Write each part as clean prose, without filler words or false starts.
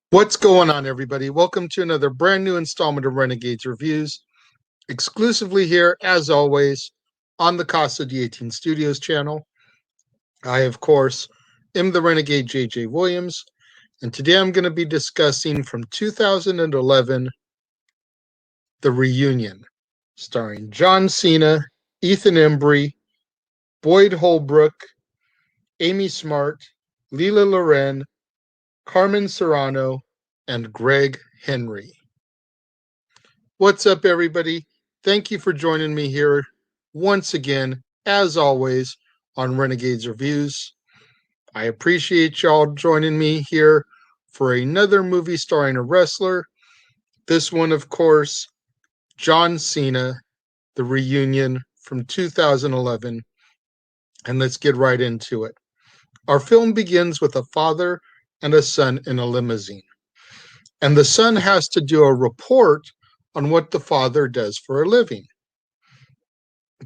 What's going on, everybody? Welcome to another brand new installment of Renegades Reviews, exclusively here, as always, on the Casa D18 Studios channel. I, of course, am the Renegade JJ Williams, and today I'm going to be discussing from 2011, The Reunion, starring John Cena, Ethan Embry, Boyd Holbrook, Amy Smart, Lela Loren, Carmen Serano, and Gregg Henry. What's up, everybody? Thank you for joining me here once again, as always, on Renegades Reviews. I appreciate y'all joining me here for another movie starring a wrestler. This one, of course, John Cena, The Reunion from 2011. And let's get right into it. Our film begins with a father and a son in a limousine. And the son has to do a report on what the father does for a living.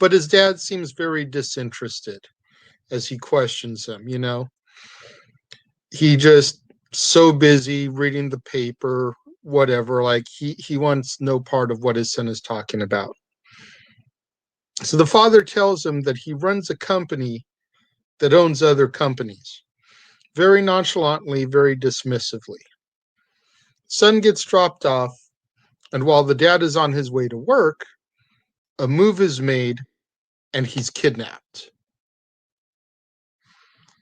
But his dad seems very disinterested as he questions him, He just so busy reading the paper, whatever, like he wants no part of what his son is talking about. So the father tells him that he runs a company that owns other companies, very nonchalantly, very dismissively. Son gets dropped off, and while the dad is on his way to work, a move is made and he's kidnapped.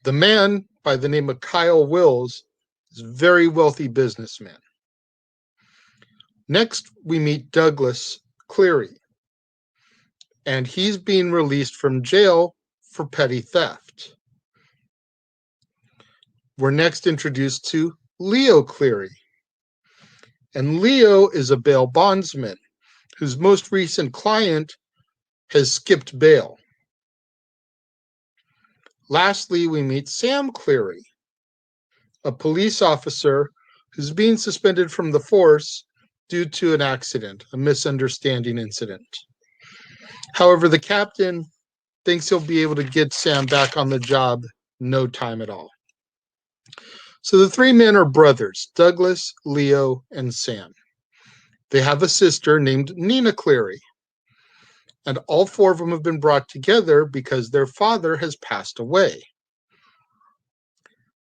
The man, by the name of Kyle Wills, is a very wealthy businessman. Next, we meet Douglas Cleary, and he's being released from jail for petty theft. We're next introduced to Leo Cleary, and Leo is a bail bondsman whose most recent client has skipped bail. Lastly, we meet Sam Cleary, a police officer who's being suspended from the force due to an accident, a misunderstanding incident. However, the captain thinks he'll be able to get Sam back on the job no time at all. So the three men are brothers, Douglas, Leo, and Sam. They have a sister named Nina Cleary, and all four of them have been brought together because their father has passed away.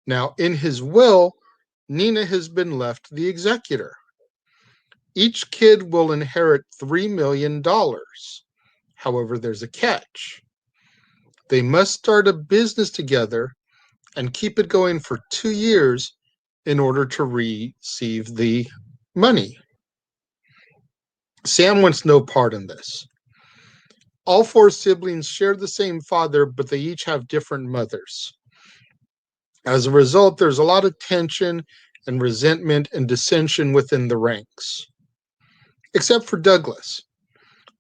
Now, in his will, Nina has been left the executor. Each kid will inherit $3 million. However, there's a catch. They must start a business together and keep it going for 2 years in order to receive the money. Sam wants no part in this. All four siblings share the same father, but they each have different mothers. As a result, there's a lot of tension and resentment and dissension within the ranks. Except for Douglas.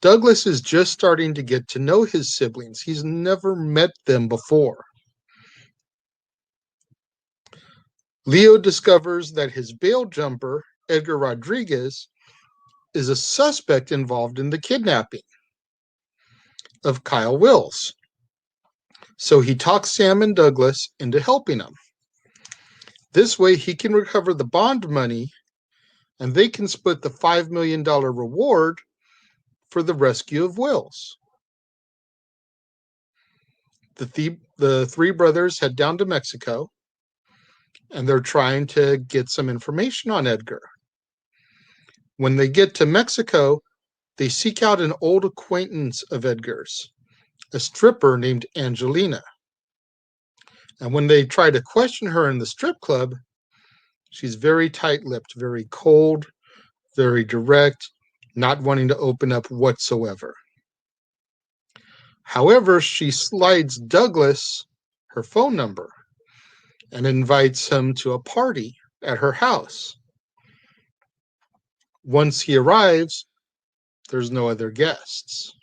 Douglas is just starting to get to know his siblings. He's never met them before. Leo discovers that his bail jumper, Edgar Rodriguez, is a suspect involved in the kidnapping of Kyle Wills. So he talks Sam and Douglas into helping him. This way he can recover the bond money and they can split the $5 million reward for the rescue of Wills. The three brothers head down to Mexico and they're trying to get some information on Edgar. When they get to Mexico, they seek out an old acquaintance of Edgar's, a stripper named Angelina. And when they try to question her in the strip club, she's very tight-lipped, very cold, very direct, not wanting to open up whatsoever. However, she slides Douglas her phone number and invites him to a party at her house. Once he arrives, there's no other guests.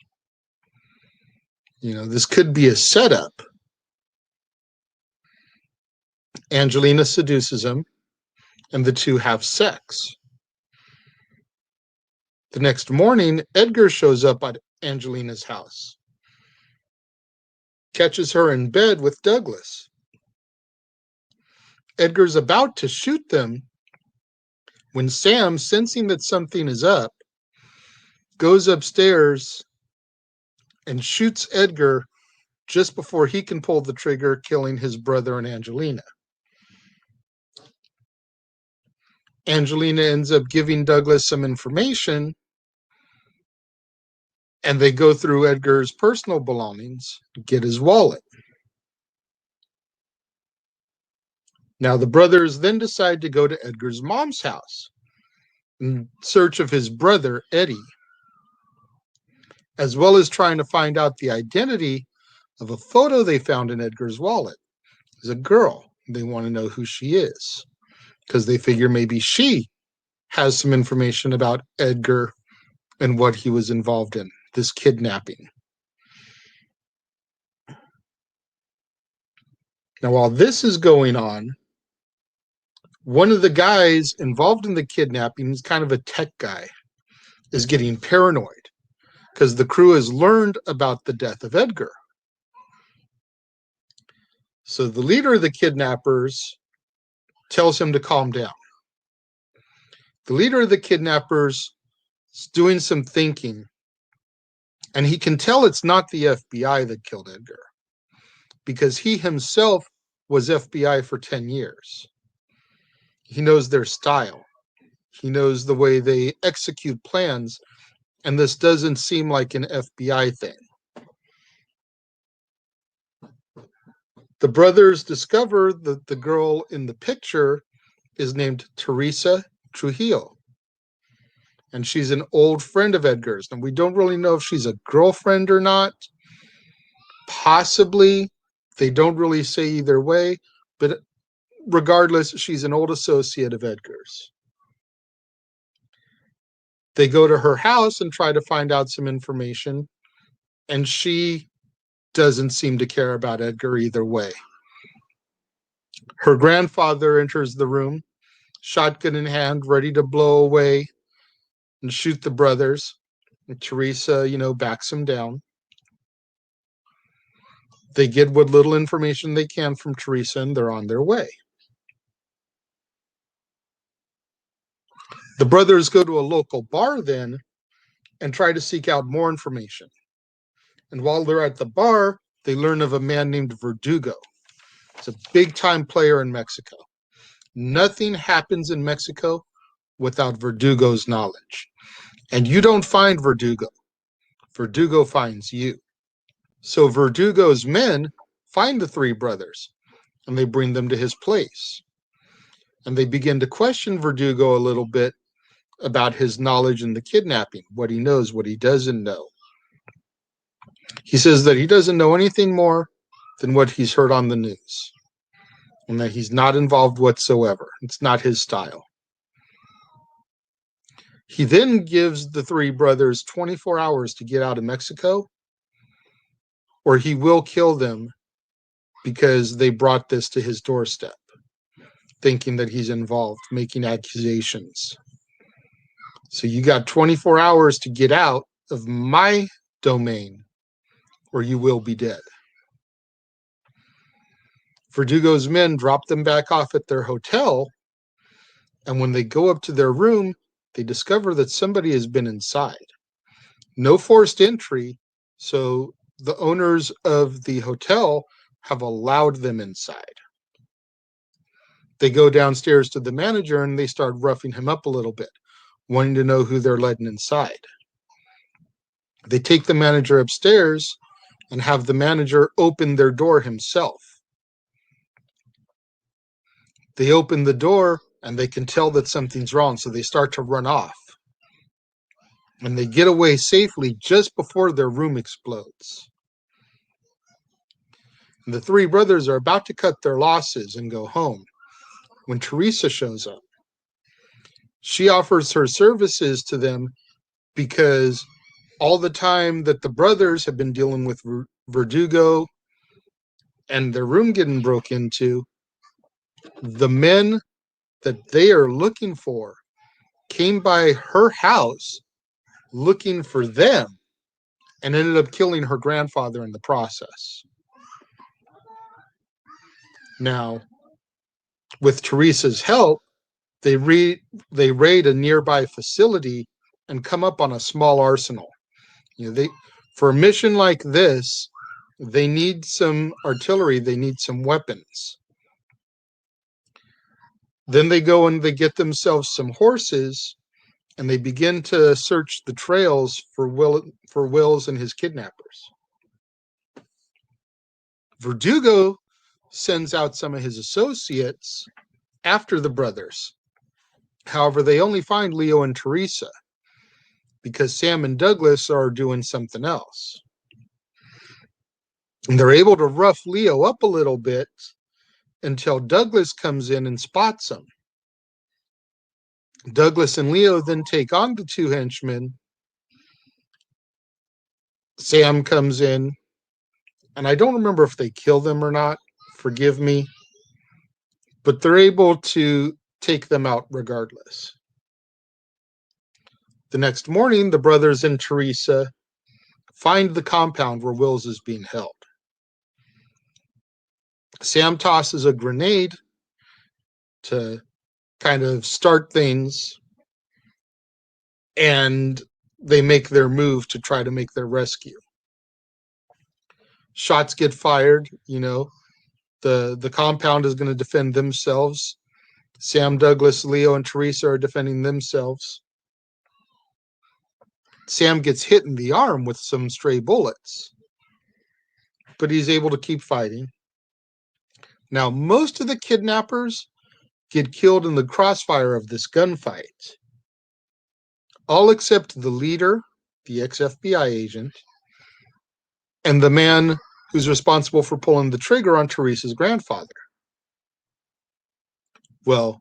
This could be a setup. Angelina seduces him, and the two have sex. The next morning, Edgar shows up at Angelina's house, catches her in bed with Douglas. Edgar's about to shoot them when Sam, sensing that something is up, goes upstairs and shoots Edgar just before he can pull the trigger, killing his brother and Angelina. Angelina ends up giving Douglas some information, and they go through Edgar's personal belongings, get his wallet. Now, the brothers then decide to go to Edgar's mom's house in search of his brother, Eddie, as well as trying to find out the identity of a photo they found in Edgar's wallet. It's a girl. They want to know who she is because they figure maybe she has some information about Edgar and what he was involved in, this kidnapping. Now, while this is going on, one of the guys involved in the kidnapping is kind of a tech guy, is getting paranoid because the crew has learned about the death of Edgar. So the leader of the kidnappers tells him to calm down. The leader of the kidnappers is doing some thinking, and he can tell it's not the FBI that killed Edgar because he himself was FBI for 10 years. He knows their style. He knows the way they execute plans, and this doesn't seem like an FBI thing. The brothers discover that the girl in the picture is named Teresa Trujillo, and she's an old friend of Edgar's. And we don't really know if she's a girlfriend or not. Possibly. They don't really say either way, but regardless, she's an old associate of Edgar's. They go to her house and try to find out some information, and she doesn't seem to care about Edgar either way. Her grandfather enters the room, shotgun in hand, ready to blow away and shoot the brothers. And Teresa, backs him down. They get what little information they can from Teresa, and they're on their way. The brothers go to a local bar then and try to seek out more information. And while they're at the bar, they learn of a man named Verdugo. He's a big-time player in Mexico. Nothing happens in Mexico without Verdugo's knowledge. And you don't find Verdugo. Verdugo finds you. So Verdugo's men find the three brothers, and they bring them to his place. And they begin to question Verdugo a little bit about his knowledge in the kidnapping, what he knows, what he doesn't know. He says that he doesn't know anything more than what he's heard on the news, and that he's not involved whatsoever. It's not his style. He then gives the three brothers 24 hours to get out of Mexico, or he will kill them because they brought this to his doorstep, thinking that he's involved, making accusations. So you got 24 hours to get out of my domain, or you will be dead. Verdugo's men drop them back off at their hotel, and when they go up to their room, they discover that somebody has been inside. No forced entry, so the owners of the hotel have allowed them inside. They go downstairs to the manager and they start roughing him up a little bit, wanting to know who they're letting inside. They take the manager upstairs and have the manager open their door himself. They open the door and they can tell that something's wrong, so they start to run off. And they get away safely just before their room explodes. And the three brothers are about to cut their losses and go home when Teresa shows up. She offers her services to them because all the time that the brothers have been dealing with Verdugo and their room getting broke into, the men that they are looking for came by her house looking for them and ended up killing her grandfather in the process. Now, with Teresa's help, they raid a nearby facility and come up on a small arsenal. For a mission like this, they need some artillery, they need some weapons. Then they go and they get themselves some horses, and they begin to search the trails for Wills and his kidnappers. Verdugo sends out some of his associates after the brothers. However, they only find Leo and Teresa because Sam and Douglas are doing something else. And they're able to rough Leo up a little bit until Douglas comes in and spots him. Douglas and Leo then take on the two henchmen. Sam comes in, and I don't remember if they kill them or not. Forgive me. But they're able to take them out regardless. The next morning, the brothers and Teresa find the compound where Wills is being held. Sam tosses a grenade to kind of start things, and they make their move to try to make their rescue. Shots get fired, the compound is going to defend themselves. Sam, Douglas, Leo, and Teresa are defending themselves. Sam gets hit in the arm with some stray bullets, but he's able to keep fighting. Now, most of the kidnappers get killed in the crossfire of this gunfight, all except the leader, the ex-FBI agent, and the man who's responsible for pulling the trigger on Teresa's grandfather. Well,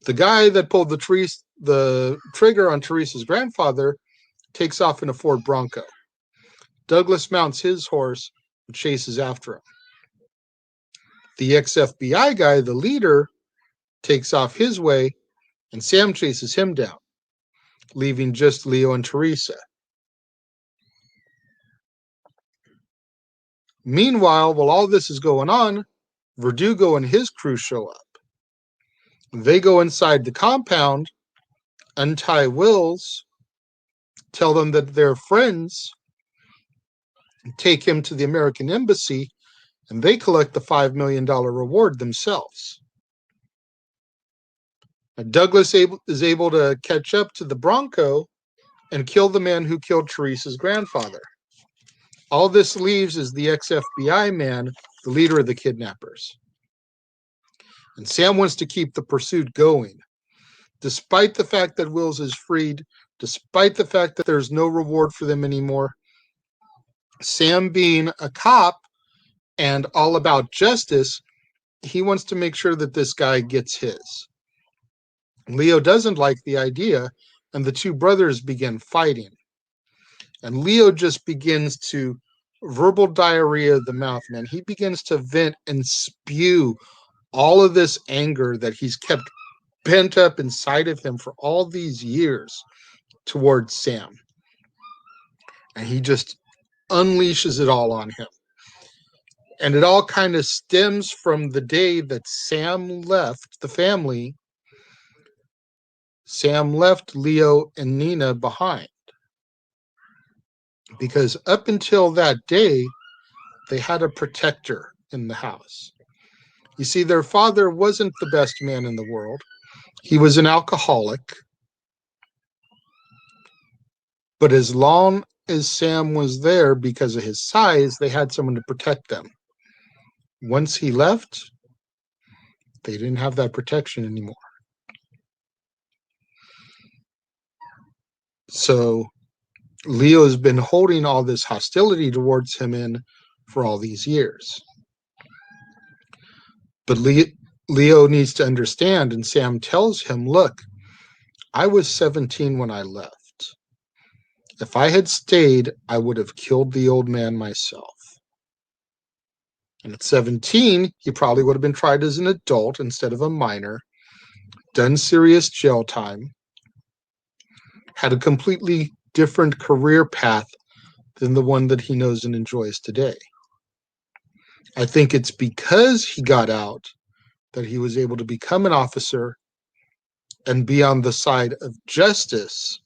the guy that pulled the trigger on Teresa's grandfather takes off in a Ford Bronco. Douglas mounts his horse and chases after him. The ex-FBI guy, the leader, takes off his way, and Sam chases him down, leaving just Leo and Teresa. Meanwhile, while all this is going on, Verdugo and his crew show up. They go inside the compound, untie Wills, tell them that they're friends, take him to the American embassy, and they collect the $5 million reward themselves. Douglas is able to catch up to the Bronco and kill the man who killed Teresa's grandfather. All this leaves is the ex-FBI man, the leader of the kidnappers. And Sam wants to keep the pursuit going. Despite the fact that Wills is freed, despite the fact that there's no reward for them anymore, Sam, being a cop and all about justice, he wants to make sure that this guy gets his. Leo doesn't like the idea, and the two brothers begin fighting. And Leo just begins to verbal diarrhea of the mouth, man. He begins to vent and spew all of this anger that he's kept pent up inside of him for all these years towards Sam. And he just unleashes it all on him. And it all kind of stems from the day that Sam left the family. Sam left Leo and Nina behind. Because up until that day, they had a protector in the house. You see, their father wasn't the best man in the world. He was an alcoholic. But as long as Sam was there, because of his size, they had someone to protect them. Once he left, they didn't have that protection anymore. So Leo's been holding all this hostility towards him in for all these years. But Leo needs to understand, and Sam tells him, look, I was 17 when I left. If I had stayed, I would have killed the old man myself. And at 17, he probably would have been tried as an adult instead of a minor, done serious jail time, had a completely different career path than the one that he knows and enjoys today. I think it's because he got out that he was able to become an officer and be on the side of justice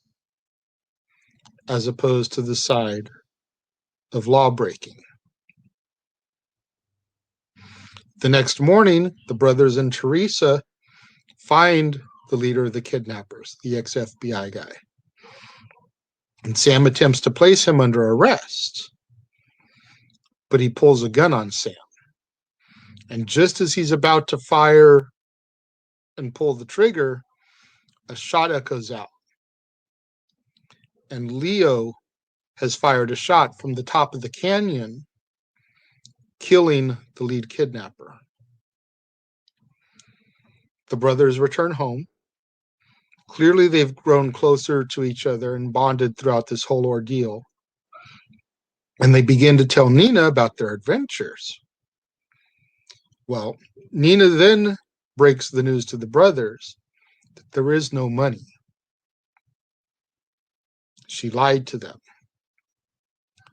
as opposed to the side of law breaking. The next morning, the brothers and Teresa find the leader of the kidnappers, the ex-FBI guy. And Sam attempts to place him under arrest, but he pulls a gun on Sam. And just as he's about to fire and pull the trigger, a shot echoes out. And Leo has fired a shot from the top of the canyon, killing the lead kidnapper. The brothers return home. Clearly, they've grown closer to each other and bonded throughout this whole ordeal. And they begin to tell Nina about their adventures. Well, Nina then breaks the news to the brothers that there is no money. She lied to them.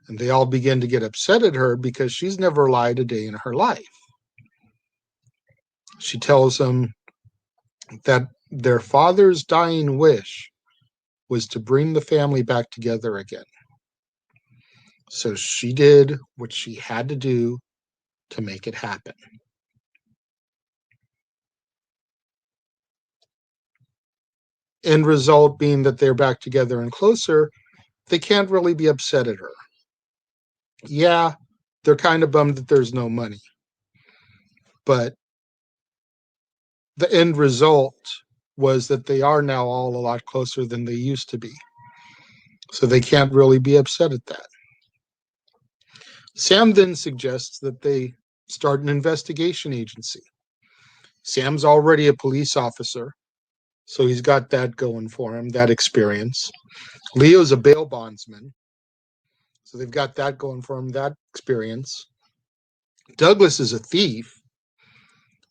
And they all begin to get upset at her because she's never lied a day in her life. She tells them that their father's dying wish was to bring the family back together again. So she did what she had to do to make it happen. End result being that they're back together and closer, they can't really be upset at her. Yeah, they're kind of bummed that there's no money. But the end result was that they are now all a lot closer than they used to be. So they can't really be upset at that. Sam then suggests that they start an investigation agency. Sam's already a police officer, so he's got that going for him, that experience. Leo's a bail bondsman, so they've got that going for him, that experience. Douglas is a thief,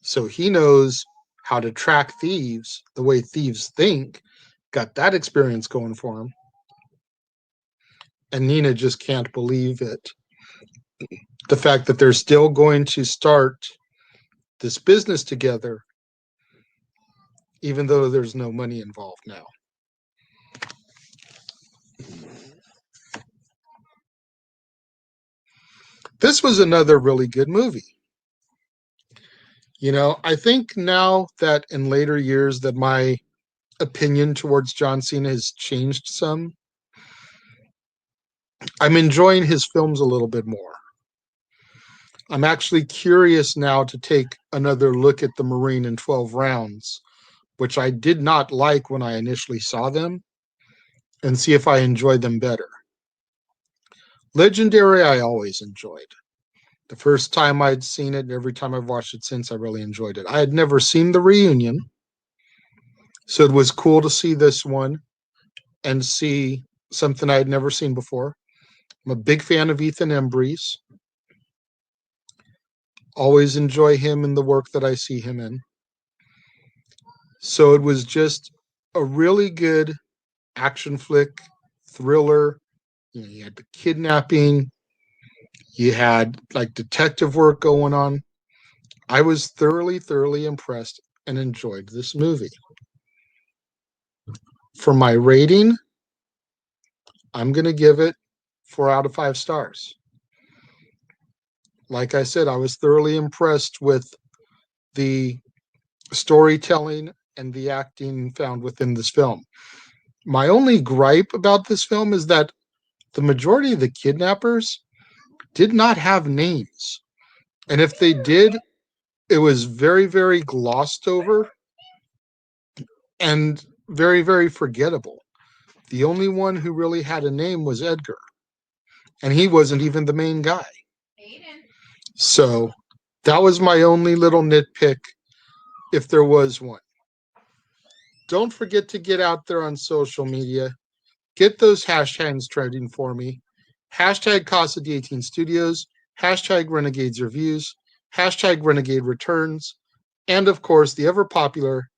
so he knows how to track thieves the way thieves think, got that experience going for him. And Nina just can't believe it. The fact that they're still going to start this business together, even though there's no money involved now. This was another really good movie. You know, I think now that in later years that my opinion towards John Cena has changed some, I'm enjoying his films a little bit more. I'm actually curious now to take another look at The Marine in 12 Rounds, which I did not like when I initially saw them, and see if I enjoy them better. Legendary, I always enjoyed. The first time I'd seen it, and every time I've watched it since, I really enjoyed it. I had never seen the reunion, so it was cool to see this one and see something I had never seen before. I'm a big fan of Ethan Embry's. Always enjoy him in the work that I see him in. So it was just a really good action flick, thriller. You had the kidnapping, you had like detective work going on. I was thoroughly impressed and enjoyed this movie. For my rating, I'm going to give it 4 out of 5 stars. Like I said, I was thoroughly impressed with the storytelling and the acting found within this film. My only gripe about this film is that the majority of the kidnappers did not have names. And if they did, it was very glossed over and very forgettable. The only one who really had a name was Edgar, and he wasn't even the main guy. So that was my only little nitpick, if there was one. Don't forget to get out there on social media. Get those hashtags trending for me. Hashtag Casa D18 Studios, hashtag Renegades Reviews, hashtag Renegade Returns, and of course the ever popular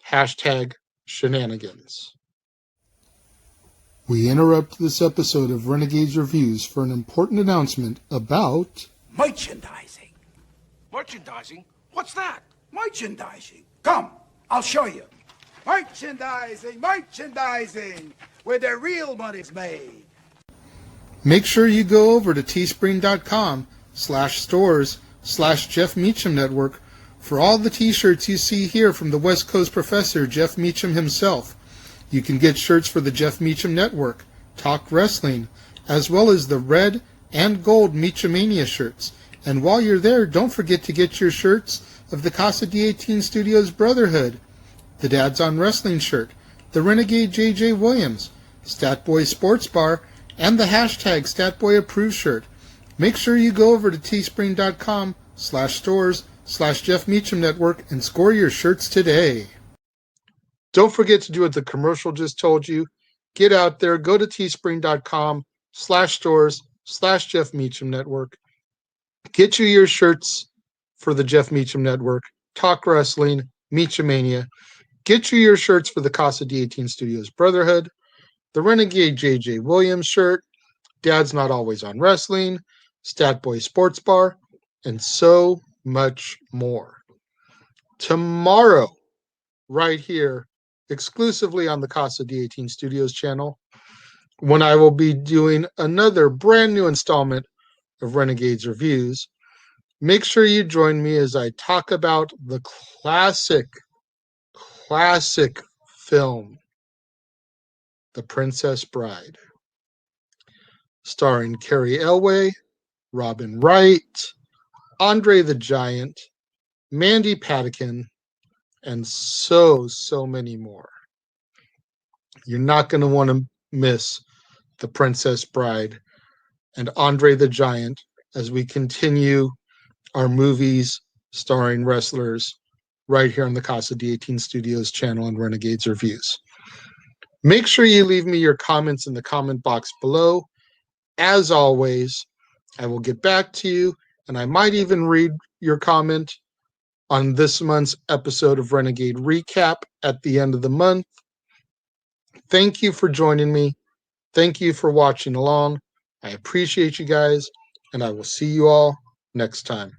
hashtag Shenanigans. We interrupt this episode of Renegades Reviews for an important announcement about merchandising. Merchandising? What's that? Merchandising. Come, I'll show you. Merchandising, where the real money's made. Make sure you go over to teespring.com/stores/Jeff Meacham Network for all the t-shirts you see here from the West Coast professor, Jeff Meacham himself. You can get shirts for the Jeff Meacham Network, Talk Wrestling, as well as the red and gold Meachamania shirts. And while you're there, don't forget to get your shirts of the Casa D18 Studios Brotherhood, the Dads on Wrestling shirt, the Renegade JJ Williams, Statboy Sports Bar, and the hashtag StatBoyApproved shirt. Make sure you go over to teespring.com/stores/Jeff Meacham Network and score your shirts today. Don't forget to do what the commercial just told you. Get out there, go to teespring.com/stores/Jeff Meacham Network. Get you your shirts for the Jeff Meacham Network, Talk Wrestling, Meachamania. Get you your shirts for the Casa D18 Studios Brotherhood, the Renegade JJ Williams shirt, Dad's Not Always on Wrestling, Statboy Sports Bar, and so much more. Tomorrow, right here, exclusively on the Casa D18 Studios channel, when I will be doing another brand new installment of Renegades Reviews. Make sure you join me as I talk about the classic film, The Princess Bride, starring Carrie Elway, Robin Wright, Andre the Giant, Mandy Patinkin, and so many more. You're not going to want to miss The Princess Bride and Andre the Giant as we continue our movies starring wrestlers right here on the Casa D18 Studios channel and Renegades Reviews. Make sure you leave me your comments in the comment box below. As always, I will get back to you, and I might even read your comment on this month's episode of Renegade Recap at the end of the month. Thank you for joining me. Thank you for watching along. I appreciate you guys, and I will see you all next time.